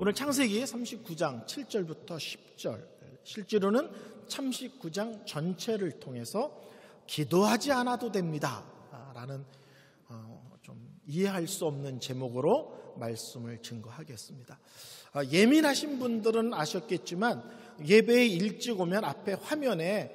오늘 창세기 39장 7절부터 10절, 실제로는 39장 전체를 통해서 기도하지 않아도 됩니다 라는 좀 이해할 수 없는 제목으로 말씀을 증거하겠습니다. 예민하신 분들은 아셨겠지만 예배에 일찍 오면 앞에 화면에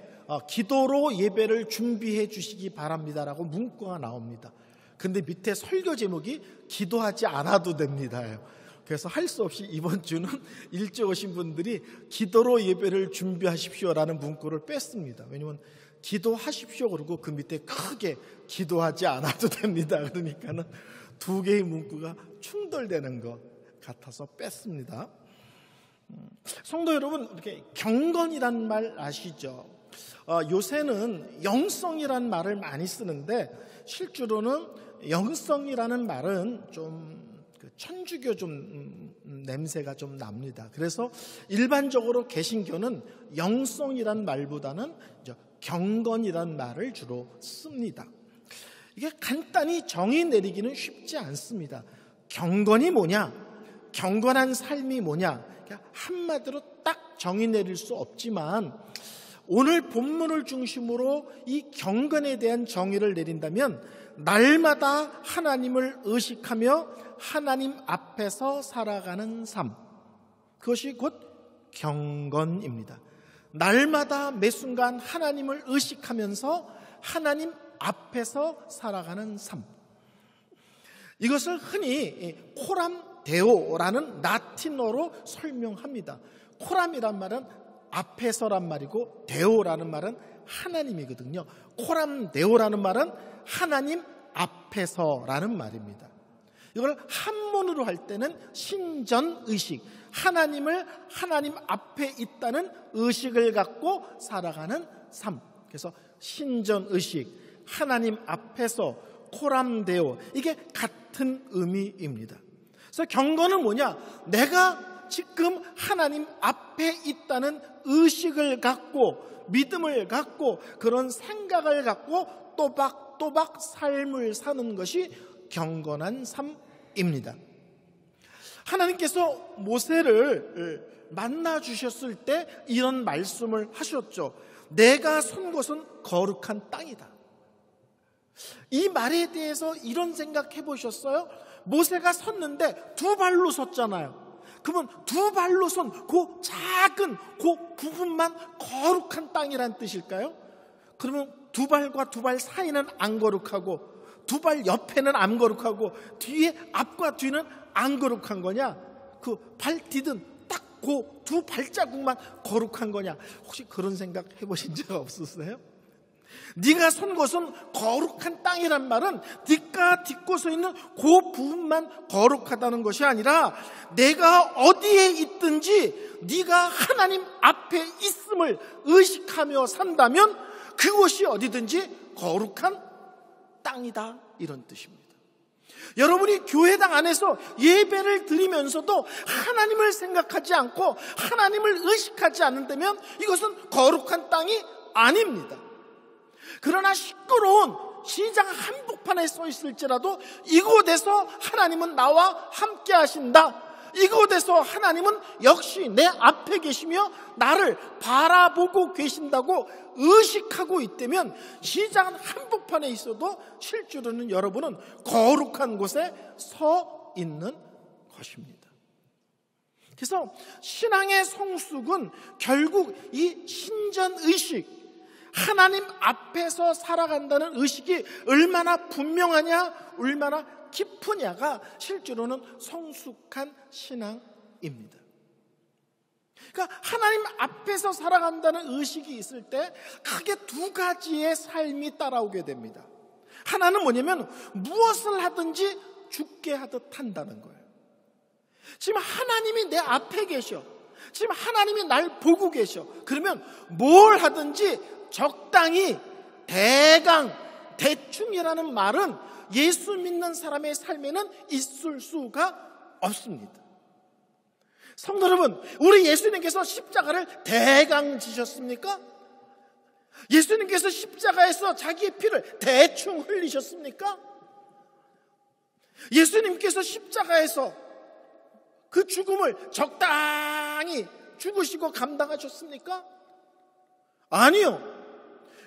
기도로 예배를 준비해 주시기 바랍니다라고 문구가 나옵니다. 근데 밑에 설교 제목이 기도하지 않아도 됩니다. 그래서 할 수 없이 이번 주는 일찍 오신 분들이 기도로 예배를 준비하십시오라는 문구를 뺐습니다. 왜냐하면 기도하십시오 그러고 그 밑에 크게 기도하지 않아도 됩니다. 그러니까는 두 개의 문구가 충돌되는 것 같아서 뺐습니다. 성도 여러분, 이렇게 경건이란 말 아시죠? 요새는 영성이란 말을 많이 쓰는데 실제로는 영성이라는 말은 좀 천주교 좀 냄새가 좀 납니다. 그래서 일반적으로 개신교는 영성이란 말보다는 경건이란 말을 주로 씁니다. 이게 간단히 정의 내리기는 쉽지 않습니다. 경건이 뭐냐? 경건한 삶이 뭐냐? 한마디로 딱 정의 내릴 수 없지만 오늘 본문을 중심으로 이 경건에 대한 정의를 내린다면 날마다 하나님을 의식하며 하나님 앞에서 살아가는 삶, 그것이 곧 경건입니다. 날마다 매 순간 하나님을 의식하면서 하나님 앞에서 살아가는 삶, 이것을 흔히 코람데오라는 라틴어로 설명합니다. 코람이란 말은 앞에서란 말이고 데오라는 말은 하나님이거든요. 코람데오라는 말은 하나님 앞에서라는 말입니다. 이걸 한문으로 할 때는 신전의식, 하나님을 하나님 앞에 있다는 의식을 갖고 살아가는 삶, 그래서 신전의식, 하나님 앞에서, 코람데오, 이게 같은 의미입니다. 그래서 경건은 뭐냐? 내가 지금 하나님 앞에 있다는 의식을 갖고, 믿음을 갖고, 그런 생각을 갖고 또박또박 삶을 사는 것이 경건한 삶입니다. 하나님께서 모세를 만나 주셨을 때 이런 말씀을 하셨죠. 내가 선 곳은 거룩한 땅이다. 이 말에 대해서 이런 생각해 보셨어요? 모세가 섰는데 두 발로 섰잖아요. 그러면 두 발로 선 그 작은 그 부분만 거룩한 땅이란 뜻일까요? 그러면 두 발과 두 발 사이는 안 거룩하고 두 발 옆에는 안 거룩하고 뒤에 앞과 뒤는 안 거룩한 거냐? 그 발 디딘 딱 그 두 발자국만 거룩한 거냐? 혹시 그런 생각 해보신 적 없으세요? 네가 선 곳은 거룩한 땅이란 말은 네가 딛고 서 있는 그 부분만 거룩하다는 것이 아니라 내가 어디에 있든지 네가 하나님 앞에 있음을 의식하며 산다면 그곳이 어디든지 거룩한 땅이다, 이런 뜻입니다. 여러분이 교회당 안에서 예배를 드리면서도 하나님을 생각하지 않고 하나님을 의식하지 않는다면 이것은 거룩한 땅이 아닙니다. 그러나 시끄러운 시장 한복판에 서 있을지라도 이곳에서 하나님은 나와 함께 하신다, 이곳에서 하나님은 역시 내 앞에 계시며 나를 바라보고 계신다고 의식하고 있다면 시장 한복판에 있어도 실제로는 여러분은 거룩한 곳에 서 있는 것입니다. 그래서 신앙의 성숙은 결국 이 신전의식, 하나님 앞에서 살아간다는 의식이 얼마나 분명하냐, 얼마나 깊으냐가 실제로는 성숙한 신앙입니다. 그러니까 하나님 앞에서 살아간다는 의식이 있을 때 크게 두 가지의 삶이 따라오게 됩니다. 하나는 뭐냐면 무엇을 하든지 죽게 하듯 한다는 거예요. 지금 하나님이 내 앞에 계셔, 지금 하나님이 날 보고 계셔. 그러면 뭘 하든지 적당히, 대강, 대충이라는 말은 예수 믿는 사람의 삶에는 있을 수가 없습니다. 성도 여러분, 우리 예수님께서 십자가를 대강 지셨습니까? 예수님께서 십자가에서 자기의 피를 대충 흘리셨습니까? 예수님께서 십자가에서 그 죽음을 적당히 죽으시고 감당하셨습니까? 아니요.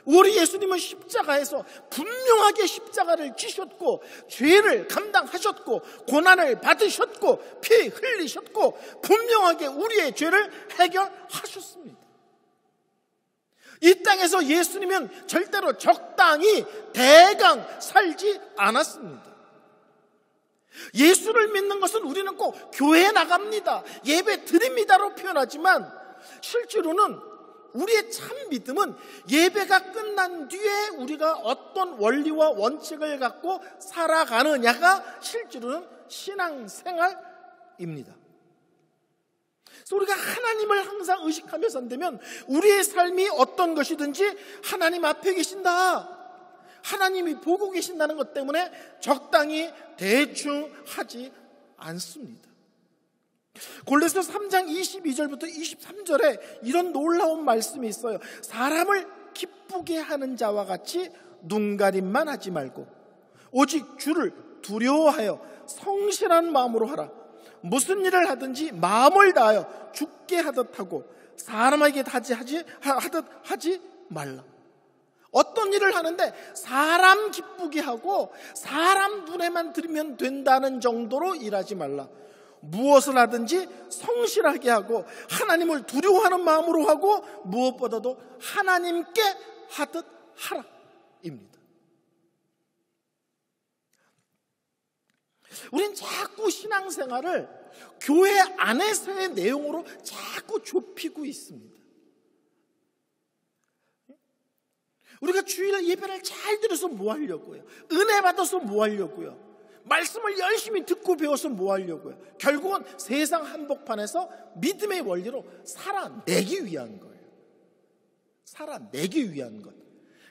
우리 예수님은 십자가에서 분명하게 십자가를 지셨고 죄를 감당하셨고 고난을 받으셨고 피 흘리셨고 분명하게 우리의 죄를 해결하셨습니다. 이 땅에서 예수님은 절대로 적당히 대강 살지 않았습니다. 예수를 믿는 것은 우리는 꼭 교회에 나갑니다, 예배 드립니다로 표현하지만 실제로는 우리의 참 믿음은 예배가 끝난 뒤에 우리가 어떤 원리와 원칙을 갖고 살아가느냐가 실제로는 신앙생활입니다. 그래서 우리가 하나님을 항상 의식하며 산다면 우리의 삶이 어떤 것이든지 하나님 앞에 계신다, 하나님이 보고 계신다는 것 때문에 적당히 대충 하지 않습니다. 골로새서 3장 22절부터 23절에 이런 놀라운 말씀이 있어요. 사람을 기쁘게 하는 자와 같이 눈가림만 하지 말고 오직 주를 두려워하여 성실한 마음으로 하라. 무슨 일을 하든지 마음을 다하여 주께 하듯 하고 사람에게 하듯 하지 말라. 어떤 일을 하는데 사람 기쁘게 하고 사람 눈에만 들으면 된다는 정도로 일하지 말라. 무엇을 하든지 성실하게 하고 하나님을 두려워하는 마음으로 하고 무엇보다도 하나님께 하듯 하라 입니다. 우린 자꾸 신앙생활을 교회 안에서의 내용으로 자꾸 좁히고 있습니다. 우리가 주일 예배를 잘 들어서 뭐 하려고요? 은혜 받아서 뭐 하려고요? 말씀을 열심히 듣고 배워서 뭐 하려고요? 결국은 세상 한복판에서 믿음의 원리로 살아내기 위한 거예요. 살아내기 위한 것.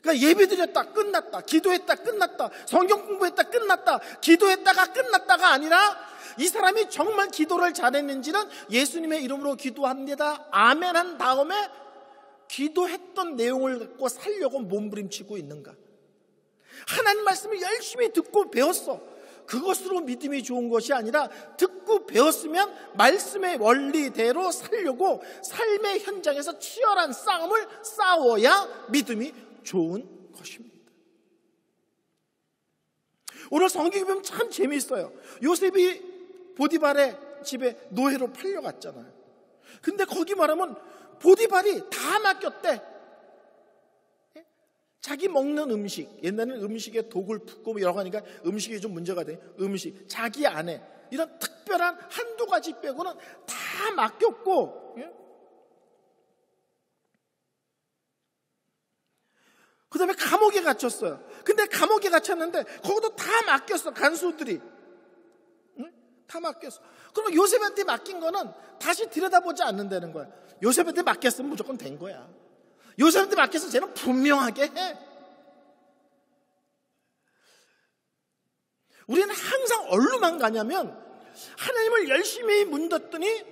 그러니까 예배 드렸다 끝났다, 기도했다 끝났다, 성경 공부했다 끝났다, 기도했다가 끝났다가 아니라 이 사람이 정말 기도를 잘했는지는 예수님의 이름으로 기도합니다, 아멘 한 다음에 기도했던 내용을 갖고 살려고 몸부림치고 있는가? 하나님 말씀을 열심히 듣고 배웠어. 그것으로 믿음이 좋은 것이 아니라 듣고 배웠으면 말씀의 원리대로 살려고 삶의 현장에서 치열한 싸움을 싸워야 믿음이 좋은 것입니다. 오늘 성경에 보면 참 재미있어요. 요셉이 보디발의 집에 노예로 팔려갔잖아요. 근데 거기 말하면 보디발이 다 맡겼대. 자기 먹는 음식, 옛날에는 음식에 독을 붓고 여러 가니까 음식이 좀 문제가 돼. 음식, 자기 아내, 이런 특별한 한두 가지 빼고는 다 맡겼고, 그 다음에 감옥에 갇혔어요. 근데 감옥에 갇혔는데 거기도 다 맡겼어, 간수들이. 다 맡겼어. 그러면 요셉한테 맡긴 거는 다시 들여다보지 않는다는 거야. 요셉한테 맡겼으면 무조건 된 거야. 요셉한테 맡겨서 쟤는 분명하게 해. 우리는 항상 어디로만 가냐면 하나님을 열심히 문뒀더니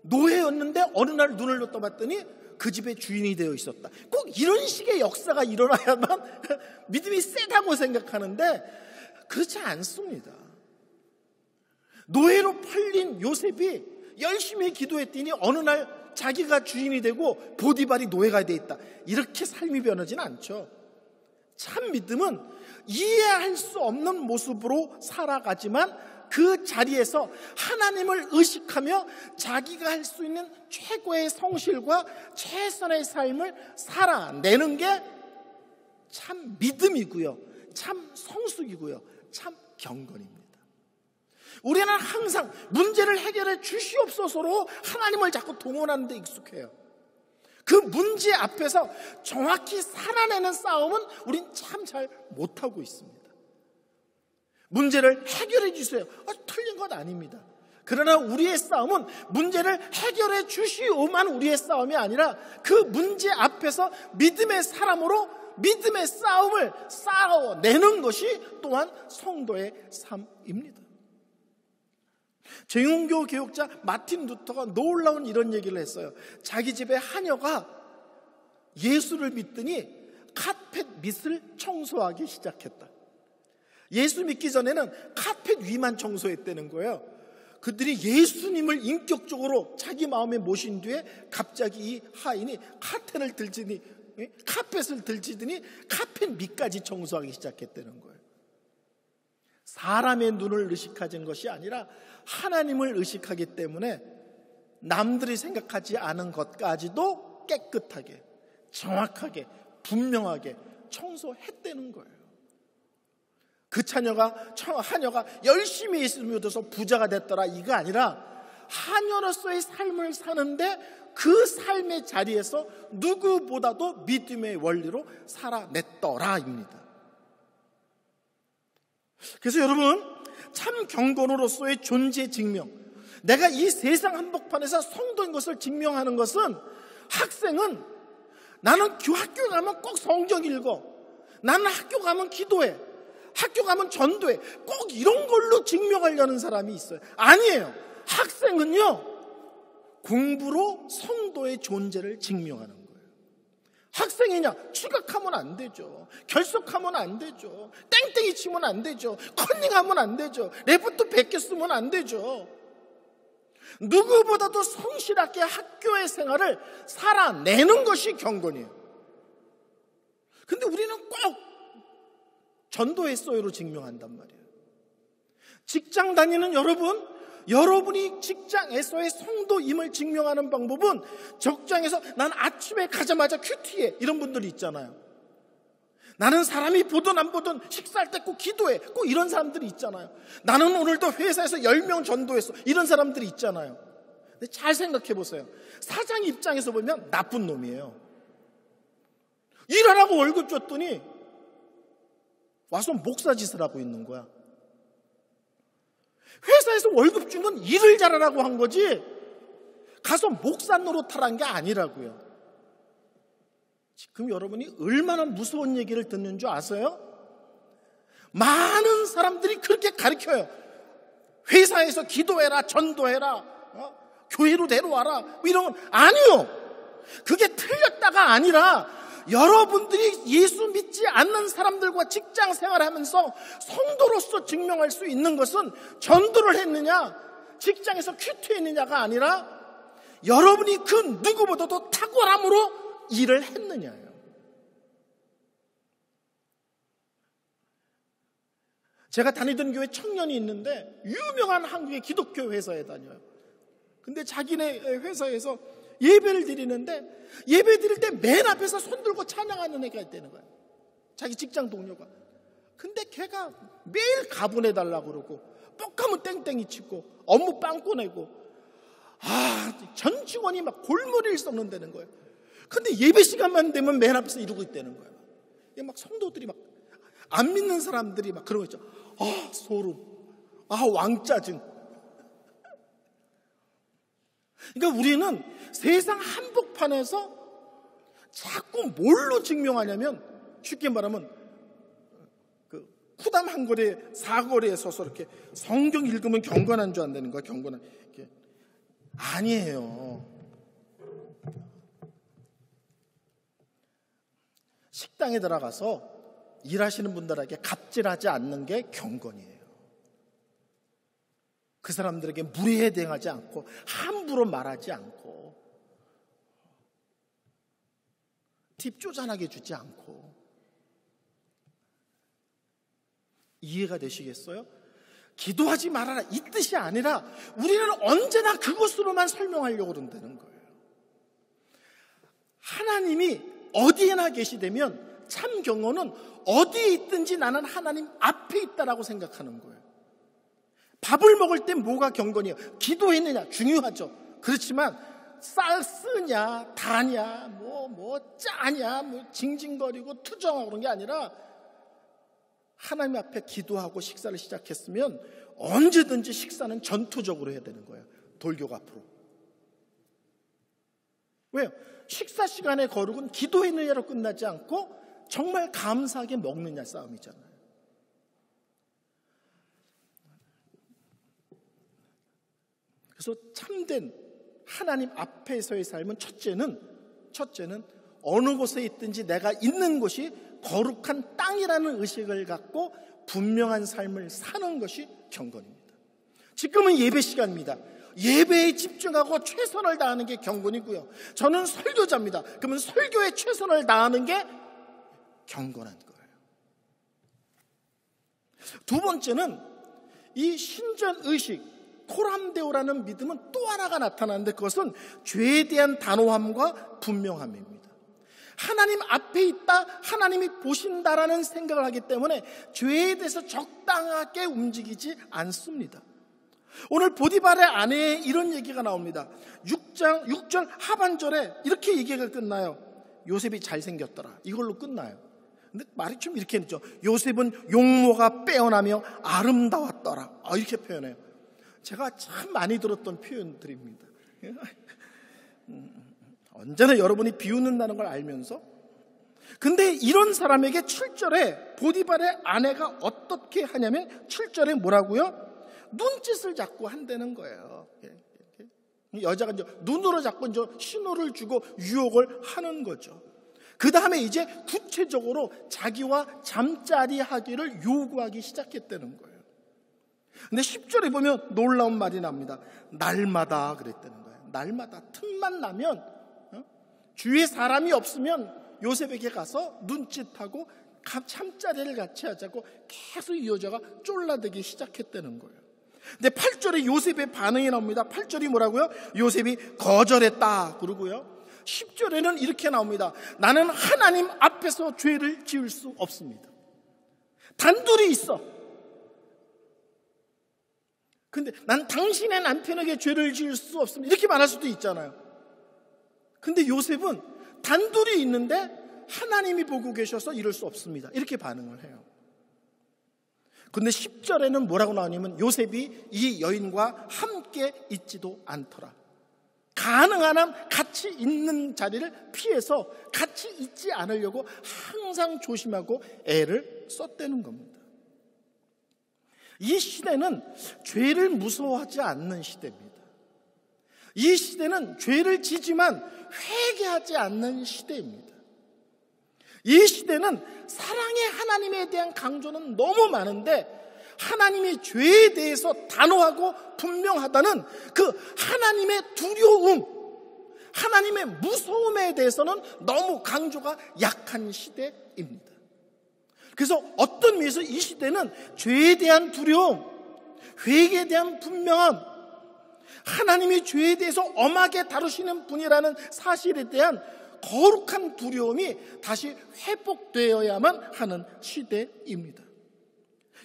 노예였는데 어느 날 눈을 떠봤더니 그 집의 주인이 되어 있었다. 꼭 이런 식의 역사가 일어나야만 믿음이 세다고 생각하는데 그렇지 않습니다. 노예로 팔린 요셉이 열심히 기도했더니 어느 날 자기가 주인이 되고 보디발이 노예가 돼 있다. 이렇게 삶이 변하지는 않죠. 참 믿음은 이해할 수 없는 모습으로 살아가지만 그 자리에서 하나님을 의식하며 자기가 할 수 있는 최고의 성실과 최선의 삶을 살아내는 게 참 믿음이고요, 참 성숙이고요, 참 경건입니다. 우리는 항상 문제를 해결해 주시옵소서로 하나님을 자꾸 동원하는 데 익숙해요. 그 문제 앞에서 정확히 살아내는 싸움은 우린 참 잘 못하고 있습니다. 문제를 해결해 주세요. 틀린 건 아닙니다. 그러나 우리의 싸움은 문제를 해결해 주시오만 우리의 싸움이 아니라 그 문제 앞에서 믿음의 사람으로 믿음의 싸움을 싸워내는 것이 또한 성도의 삶입니다. 정용교 교육자 마틴 루터가 놀라운 이런 얘기를 했어요. 자기 집에 하녀가 예수를 믿더니 카펫 밑을 청소하기 시작했다. 예수 믿기 전에는 카펫 위만 청소했다는 거예요. 그들이 예수님을 인격적으로 자기 마음에 모신 뒤에 갑자기 이 하인이 카펫을 들치더니 카펫 밑까지 청소하기 시작했다는 거예요. 사람의 눈을 의식하는 것이 아니라 하나님을 의식하기 때문에 남들이 생각하지 않은 것까지도 깨끗하게, 정확하게, 분명하게 청소했다는 거예요. 그 하녀가 열심히 예수를 믿어서 부자가 됐더라, 이거 아니라 하녀로서의 삶을 사는데 그 삶의 자리에서 누구보다도 믿음의 원리로 살아냈더라입니다. 그래서 여러분, 참 경건으로서의 존재 증명, 내가 이 세상 한복판에서 성도인 것을 증명하는 것은, 학생은 나는 학교 가면 꼭 성경 읽어, 나는 학교 가면 기도해, 학교 가면 전도해, 꼭 이런 걸로 증명하려는 사람이 있어요. 아니에요. 학생은요, 공부로 성도의 존재를 증명하는 거예요. 학생이냐? 추격하면 안 되죠. 결석하면 안 되죠. 땡땡이 치면 안 되죠. 컨닝하면 안 되죠. 레프트 100개 쓰면 안 되죠. 누구보다도 성실하게 학교의 생활을 살아내는 것이 경건이에요. 근데 우리는 꼭 전도했어요로 증명한단 말이에요. 직장 다니는 여러분이 직장에서의 성도임을 증명하는 방법은, 직장에서 난 아침에 가자마자 큐티해, 이런 분들이 있잖아요. 나는 사람이 보든 안 보든 식사할 때 꼭 기도해, 꼭 이런 사람들이 있잖아요. 나는 오늘도 회사에서 10명 전도했어, 이런 사람들이 있잖아요. 근데 잘 생각해 보세요. 사장 입장에서 보면 나쁜 놈이에요. 일하라고 월급 줬더니 와서 목사짓을 하고 있는 거야. 회사에서 월급 준 건 일을 잘하라고 한 거지, 가서 목사 노릇하라는 게 아니라고요. 지금 여러분이 얼마나 무서운 얘기를 듣는 줄 아세요? 많은 사람들이 그렇게 가르쳐요. 회사에서 기도해라, 전도해라, 교회로 데려와라, 뭐 이런 건 아니요. 그게 틀렸다가 아니라, 여러분들이 예수 믿지 않는 사람들과 직장 생활하면서 성도로서 증명할 수 있는 것은 전도를 했느냐, 직장에서 큐티했느냐가 아니라 여러분이 그 누구보다도 탁월함으로 일을 했느냐예요. 제가 다니던 교회 청년이 있는데 유명한 한국의 기독교 회사에 다녀요. 근데 자기네 회사에서 예배를 드리는데, 예배 드릴 때 맨 앞에서 손 들고 찬양하는 애가 있다는 거야. 자기 직장 동료가. 근데 걔가 매일 가보내달라고 그러고, 뻑하면 땡땡이 치고, 업무 빵꾸 내고, 전 직원이 막 골머리를 썩는다는 거예요. 근데 예배 시간만 되면 맨 앞에서 이러고 있다는 거예요. 막 성도들이 막, 안 믿는 사람들이 막 그런 거 있죠. 소름. 왕짜증. 그러니까 우리는 세상 한복판에서 자꾸 뭘로 증명하냐면, 쉽게 말하면 그 쿠담 한 거리에 사거리에 서서 이렇게 성경 읽으면 경건한 줄 안다는 거야. 경건한 이렇게. 아니에요. 식당에 들어가서 일하시는 분들에게 갑질하지 않는 게 경건이에요. 그 사람들에게 무례에 대응하지 않고, 함부로 말하지 않고, 팁 쪼잔하게 주지 않고. 이해가 되시겠어요? 기도하지 말아라, 이 뜻이 아니라 우리는 언제나 그것으로만 설명하려고 그런다는 거예요. 하나님이 어디에나 계시다면 참 경건은 어디에 있든지 나는 하나님 앞에 있다라고 생각하는 거예요. 밥을 먹을 때 뭐가 경건이에요? 기도했느냐? 중요하죠. 그렇지만 쓰냐, 다냐, 짜냐, 징징거리고 투정하고 그런 게 아니라, 하나님 앞에 기도하고 식사를 시작했으면 언제든지 식사는 전투적으로 해야 되는 거예요. 돌격 앞으로. 왜요? 식사 시간의 거룩은 기도했느냐로 끝나지 않고 정말 감사하게 먹느냐 싸움이잖아요. 그래서 참된 하나님 앞에서의 삶은, 첫째는 어느 곳에 있든지 내가 있는 곳이 거룩한 땅이라는 의식을 갖고 분명한 삶을 사는 것이 경건입니다. 지금은 예배 시간입니다. 예배에 집중하고 최선을 다하는 게 경건이고요. 저는 설교자입니다. 그러면 설교에 최선을 다하는 게 경건한 거예요. 두 번째는 이 신전의식, 코람데오라는 믿음은 또 하나가 나타나는데 그것은 죄에 대한 단호함과 분명함입니다. 하나님 앞에 있다, 하나님이 보신다라는 생각을 하기 때문에 죄에 대해서 적당하게 움직이지 않습니다. 오늘 보디발의 아내에 이런 얘기가 나옵니다. 6절 하반절에 이렇게 얘기가 끝나요. 요셉이 잘생겼더라. 이걸로 끝나요. 근데 말이 좀 이렇게 했죠. 요셉은 용모가 빼어나며 아름다웠더라. 이렇게 표현해요. 제가 참 많이 들었던 표현들입니다. 언제나 여러분이 비웃는다는 걸 알면서, 근데 이런 사람에게 7절에 보디발의 아내가 어떻게 하냐면 7절에 뭐라고요? 눈짓을 자꾸 한다는 거예요. 여자가 이제 눈으로 자꾸 이제 신호를 주고 유혹을 하는 거죠. 그 다음에 이제 구체적으로 자기와 잠자리 하기를 요구하기 시작했다는 거예요. 근데 10절에 보면 놀라운 말이 납니다. 날마다 그랬다는 거예요. 날마다 틈만 나면, 주위에 사람이 없으면 요셉에게 가서 눈짓하고 잠자리를 같이 하자고 계속 이 여자가 쫄라대기 시작했다는 거예요. 근데 8절에 요셉의 반응이 나옵니다. 8절이 뭐라고요? 요셉이 거절했다 그러고요. 10절에는 이렇게 나옵니다. 나는 하나님 앞에서 죄를 지을 수 없습니다. 단둘이 있어. 근데 난 당신의 남편에게 죄를 지을 수 없습니다. 이렇게 말할 수도 있잖아요. 근데 요셉은 단둘이 있는데 하나님이 보고 계셔서 이럴 수 없습니다. 이렇게 반응을 해요. 근데 10절에는 뭐라고 나오냐면 요셉이 이 여인과 함께 있지도 않더라. 가능한 한 같이 있는 자리를 피해서 같이 있지 않으려고 항상 조심하고 애를 썼다는 겁니다. 이 시대는 죄를 무서워하지 않는 시대입니다. 이 시대는 죄를 지지만 회개하지 않는 시대입니다. 이 시대는 사랑의 하나님에 대한 강조는 너무 많은데 하나님의 죄에 대해서 단호하고 분명하다는 그 하나님의 두려움, 하나님의 무서움에 대해서는 너무 강조가 약한 시대입니다. 그래서 어떤 의미에서 이 시대는 죄에 대한 두려움, 회개에 대한 분명함, 하나님이 죄에 대해서 엄하게 다루시는 분이라는 사실에 대한 거룩한 두려움이 다시 회복되어야만 하는 시대입니다.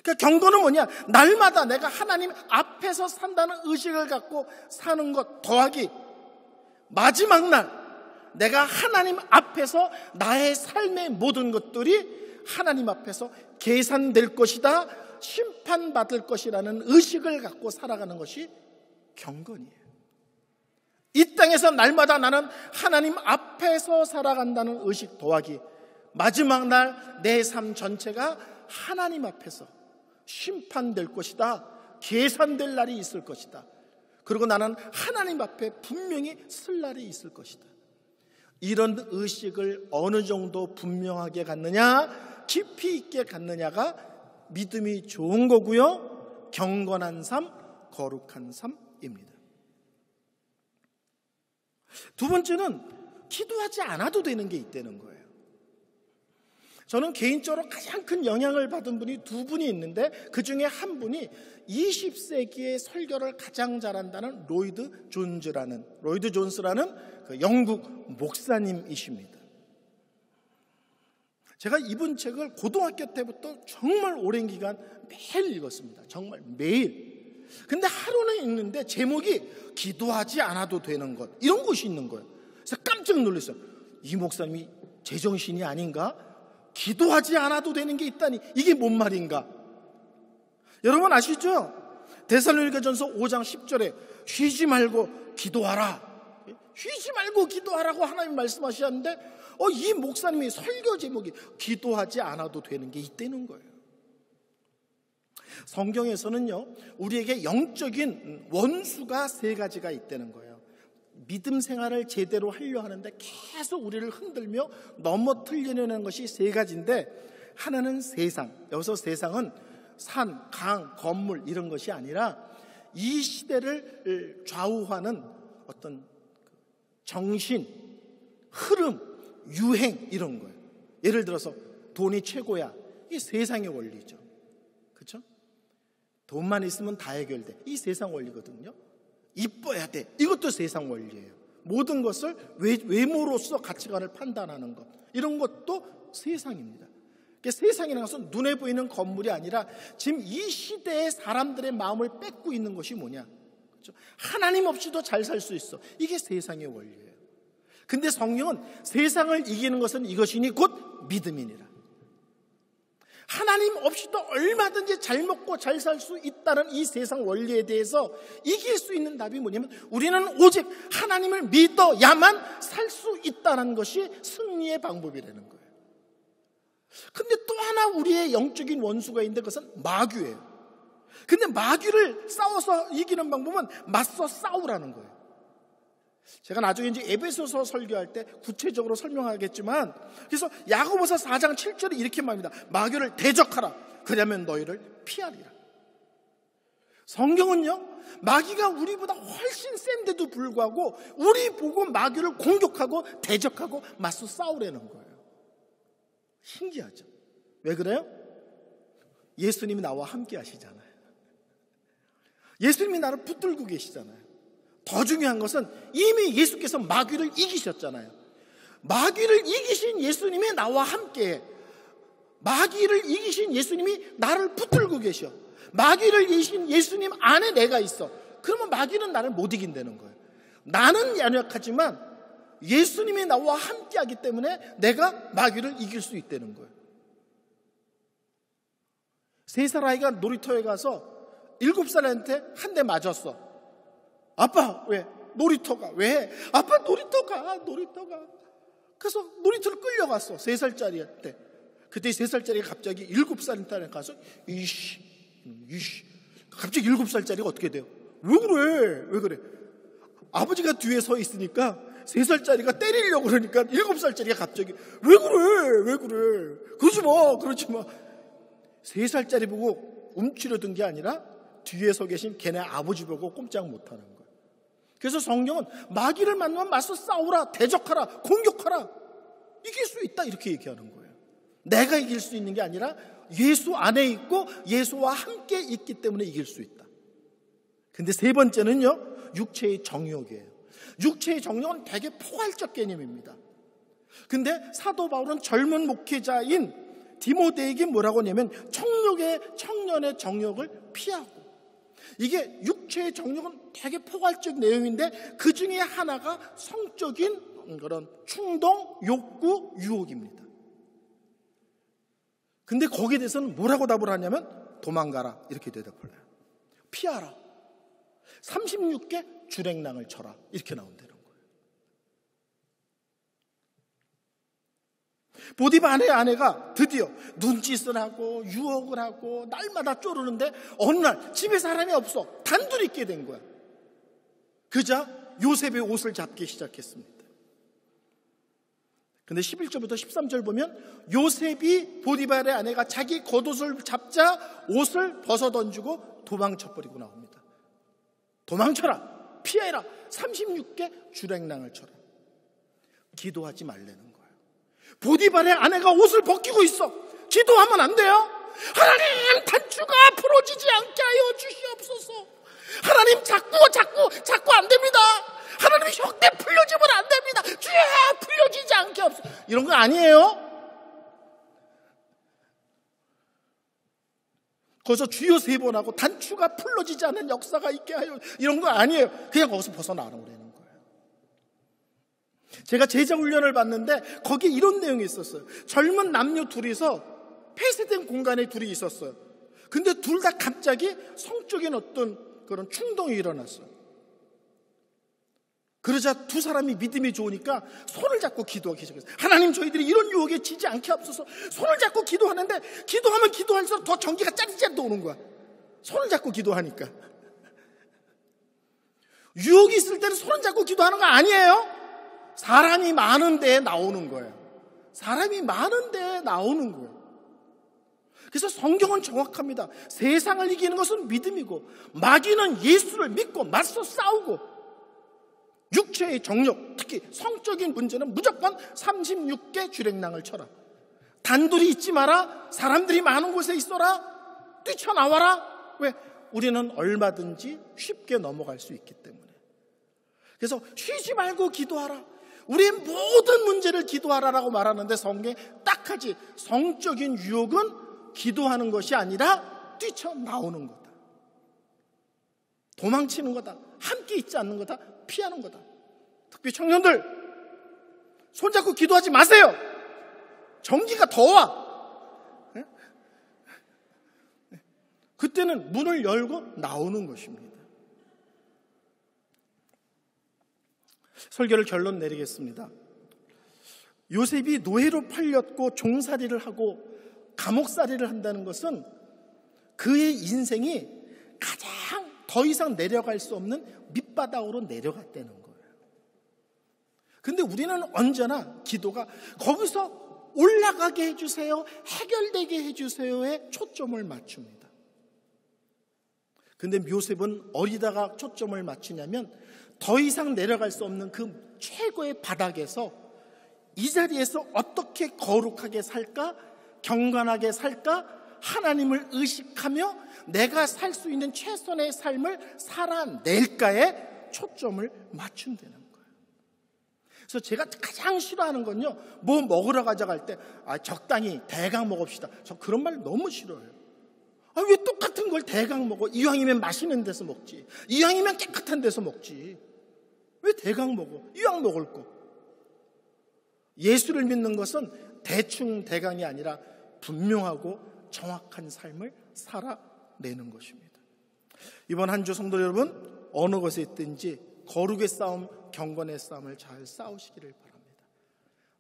그러니까 경건은 뭐냐? 날마다 내가 하나님 앞에서 산다는 의식을 갖고 사는 것 더하기 마지막 날 내가 하나님 앞에서 나의 삶의 모든 것들이 하나님 앞에서 계산될 것이다, 심판받을 것이라는 의식을 갖고 살아가는 것이 경건이에요. 이 땅에서 날마다 나는 하나님 앞에서 살아간다는 의식 더하기 마지막 날 내 삶 전체가 하나님 앞에서 심판될 것이다, 계산될 날이 있을 것이다, 그리고 나는 하나님 앞에 분명히 설 날이 있을 것이다. 이런 의식을 어느 정도 분명하게 갖느냐, 깊이 있게 갖느냐가 믿음이 좋은 거고요, 경건한 삶, 거룩한 삶입니다. 두 번째는 기도하지 않아도 되는 게 있다는 거예요. 저는 개인적으로 가장 큰 영향을 받은 분이 두 분이 있는데 그 중에 한 분이 20세기의 설교를 가장 잘한다는 로이드 존스라는 그 영국 목사님이십니다. 제가 이분 책을 고등학교 때부터 정말 오랜 기간 매일 읽었습니다. 정말 매일. 근데 하루는 읽는데 제목이 기도하지 않아도 되는 것, 이런 것이 있는 거예요. 그래서 깜짝 놀랐어요. 이 목사님이 제정신이 아닌가? 기도하지 않아도 되는 게 있다니 이게 뭔 말인가? 여러분 아시죠? 데살로니가전서 5장 10절에 쉬지 말고 기도하라, 쉬지 말고 기도하라고 하나님 말씀하셨는데 이 목사님의 설교 제목이 기도하지 않아도 되는 게 있다는 거예요. 성경에서는요, 우리에게 영적인 원수가 세 가지가 있다는 거예요. 믿음 생활을 제대로 하려 하는데 계속 우리를 흔들며 넘어뜨리려는 것이 세 가지인데, 하나는 세상, 여기서 세상은 산, 강, 건물 이런 것이 아니라 이 시대를 좌우하는 어떤 정신, 흐름, 유행 이런 거예요. 예를 들어서 돈이 최고야. 이게 세상의 원리죠. 그렇죠? 돈만 있으면 다 해결돼. 이 세상 원리거든요. 이뻐야 돼. 이것도 세상 원리예요. 모든 것을 외모로서 가치관을 판단하는 것, 이런 것도 세상입니다. 세상이라는 것은 눈에 보이는 건물이 아니라 지금 이 시대의 사람들의 마음을 뺏고 있는 것이 뭐냐? 그렇죠? 하나님 없이도 잘 살 수 있어. 이게 세상의 원리예요. 근데 성경은 세상을 이기는 것은 이것이니 곧 믿음이니라. 하나님 없이도 얼마든지 잘 먹고 잘 살 수 있다는 이 세상 원리에 대해서 이길 수 있는 답이 뭐냐면 우리는 오직 하나님을 믿어야만 살 수 있다는 것이 승리의 방법이라는 거예요. 근데 또 하나 우리의 영적인 원수가 있는데 그것은 마귀예요. 근데 마귀를 싸워서 이기는 방법은 맞서 싸우라는 거예요. 제가 나중에 이제 에베소서 설교할 때 구체적으로 설명하겠지만, 그래서 야고보서 4장 7절에 이렇게 말합니다. 마귀를 대적하라. 그러면 너희를 피하리라. 성경은요, 마귀가 우리보다 훨씬 센데도 불구하고 우리 보고 마귀를 공격하고 대적하고 맞서 싸우라는 거예요. 신기하죠? 왜 그래요? 예수님이 나와 함께 하시잖아요. 예수님이 나를 붙들고 계시잖아요. 더 중요한 것은 이미 예수께서 마귀를 이기셨잖아요. 마귀를 이기신 예수님이 나와 함께, 마귀를 이기신 예수님이 나를 붙들고 계셔. 마귀를 이기신 예수님 안에 내가 있어. 그러면 마귀는 나를 못 이긴다는 거예요. 나는 연약하지만 예수님이 나와 함께 하기 때문에 내가 마귀를 이길 수 있다는 거예요. 3살 아이가 놀이터에 가서 7살한테 한 대 맞았어. 아빠 왜? 놀이터가 왜? 아빠 놀이터가. 그래서 놀이터를 끌려갔어. 3살짜리 때. 그때 3살짜리가 갑자기 7살한테 가서 이씨 갑자기 7살짜리가 어떻게 돼요? 왜 그래? 아버지가 뒤에 서 있으니까 3살짜리가 때리려고 그러니까 7살짜리가 갑자기 왜 그래? 그러지 마. 3살짜리 보고 움츠러든 게 아니라 뒤에 서 계신 걔네 아버지 보고 꼼짝 못하는 거예요. 그래서 성경은 마귀를 만나면 맞서 싸우라, 대적하라, 공격하라, 이길 수 있다 이렇게 얘기하는 거예요. 내가 이길 수 있는 게 아니라 예수 안에 있고 예수와 함께 있기 때문에 이길 수 있다. 근데 3번째는요, 육체의 정욕이에요. 육체의 정욕은 되게 포괄적 개념입니다. 근데 사도 바울은 젊은 목회자인 디모데에게 뭐라고 하냐면 청년의 정욕을 피하고, 이게 육체의 정욕은 되게 포괄적 내용인데 그 중에 하나가 성적인 그런 충동, 욕구, 유혹입니다. 근데 거기에 대해서는 뭐라고 답을 하냐면 도망가라 이렇게 대답을 해요. 피하라. 36개 주랭랑을 쳐라 이렇게 나온다는 거예요. 보디발의 아내가 드디어 눈짓을 하고 유혹을 하고 날마다 쪼르는데 어느 날 집에 사람이 없어. 단둘이 있게 된 거야. 그자 요셉의 옷을 잡기 시작했습니다. 근데 11절부터 13절 보면 요셉이 보디발의 아내가 자기 겉옷을 잡자 옷을 벗어던지고 도망쳐버리고 나옵니다. 도망쳐라, 피해라, 36개 주랭랑을 쳐라. 기도하지 말라는 거예요. 보디발의 아내가 옷을 벗기고 있어. 기도하면 안 돼요? 하나님, 단추가 풀어지지 않게 하여 주시옵소서. 하나님, 자꾸 안 됩니다. 하나님, 혁대 풀려지면 안 됩니다. 주여, 풀려지지 않게 없어. 이런 거 아니에요. 거기서 주여 3번 하고 단추가 풀려지지 않는 역사가 있게 하여, 이런 거 아니에요. 그냥 거기서 벗어나라는 거예요. 제가 제자 훈련을 받는데 거기에 이런 내용이 있었어요. 젊은 남녀 둘이서 폐쇄된 공간에 둘이 있었어요. 근데 둘 다 갑자기 성적인 어떤 그런 충동이 일어났어요. 그러자 두 사람이 믿음이 좋으니까 손을 잡고 기도하기 시작했어요. 하나님, 저희들이 이런 유혹에 지지 않게 하옵소서. 손을 잡고 기도하는데 기도하면 기도할수록 더 전기가 짜릿짜릿 오는 거야. 손을 잡고 기도하니까. 유혹이 있을 때는 손을 잡고 기도하는 거 아니에요. 사람이 많은 데에 나오는 거예요. 사람이 많은 데에 나오는 거예요. 그래서 성경은 정확합니다. 세상을 이기는 것은 믿음이고 마귀는 예수를 믿고 맞서 싸우고, 육체의 정욕, 특히 성적인 문제는 무조건 36개 주랭랑을 쳐라. 단둘이 있지 마라. 사람들이 많은 곳에 있어라. 뛰쳐나와라. 왜? 우리는 얼마든지 쉽게 넘어갈 수 있기 때문에. 그래서 쉬지 말고 기도하라. 우리의 모든 문제를 기도하라라고 말하는데 성경에 딱 하지, 성적인 유혹은 기도하는 것이 아니라 뛰쳐나오는 거다. 도망치는 거다. 함께 있지 않는 거다. 피하는 거다. 특히 청년들, 손잡고 기도하지 마세요. 전기가 더 와. 그때는 문을 열고 나오는 것입니다. 설교를 결론 내리겠습니다. 요셉이 노예로 팔렸고 종살이를 하고 감옥살이를 한다는 것은 그의 인생이 가장 더 이상 내려갈 수 없는 밑바닥으로 내려갔다는 거예요. 근데 우리는 언제나 기도가 거기서 올라가게 해주세요, 해결되게 해주세요에 초점을 맞춥니다. 근데 요셉은 어디다가 초점을 맞추냐면 더 이상 내려갈 수 없는 그 최고의 바닥에서 이 자리에서 어떻게 거룩하게 살까, 경건하게 살까, 하나님을 의식하며 내가 살 수 있는 최선의 삶을 살아낼까에 초점을 맞춘다는 거예요. 그래서 제가 가장 싫어하는 건요, 뭐 먹으러 가자고 할 때 적당히 대강 먹읍시다. 저 그런 말 너무 싫어해요. 왜 똑같은 걸 대강 먹어? 이왕이면 맛있는 데서 먹지, 이왕이면 깨끗한 데서 먹지, 왜 대강 먹어? 이왕 먹을 거. 예수를 믿는 것은 대충 대강이 아니라 분명하고 정확한 삶을 살아내는 것입니다. 이번 한 주 성도 여러분, 어느 것에 있든지 거룩의 싸움, 경건의 싸움을 잘 싸우시기를 바랍니다.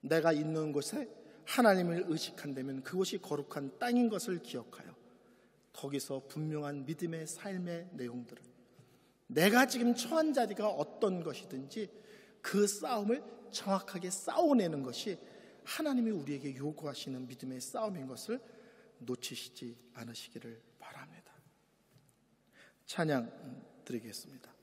내가 있는 곳에 하나님을 의식한다면 그곳이 거룩한 땅인 것을 기억하여 거기서 분명한 믿음의 삶의 내용들을, 내가 지금 처한 자리가 어떤 것이든지 그 싸움을 정확하게 싸워내는 것이 하나님이 우리에게 요구하시는 믿음의 싸움인 것을 놓치시지 않으시기를 바랍니다. 찬양 드리겠습니다.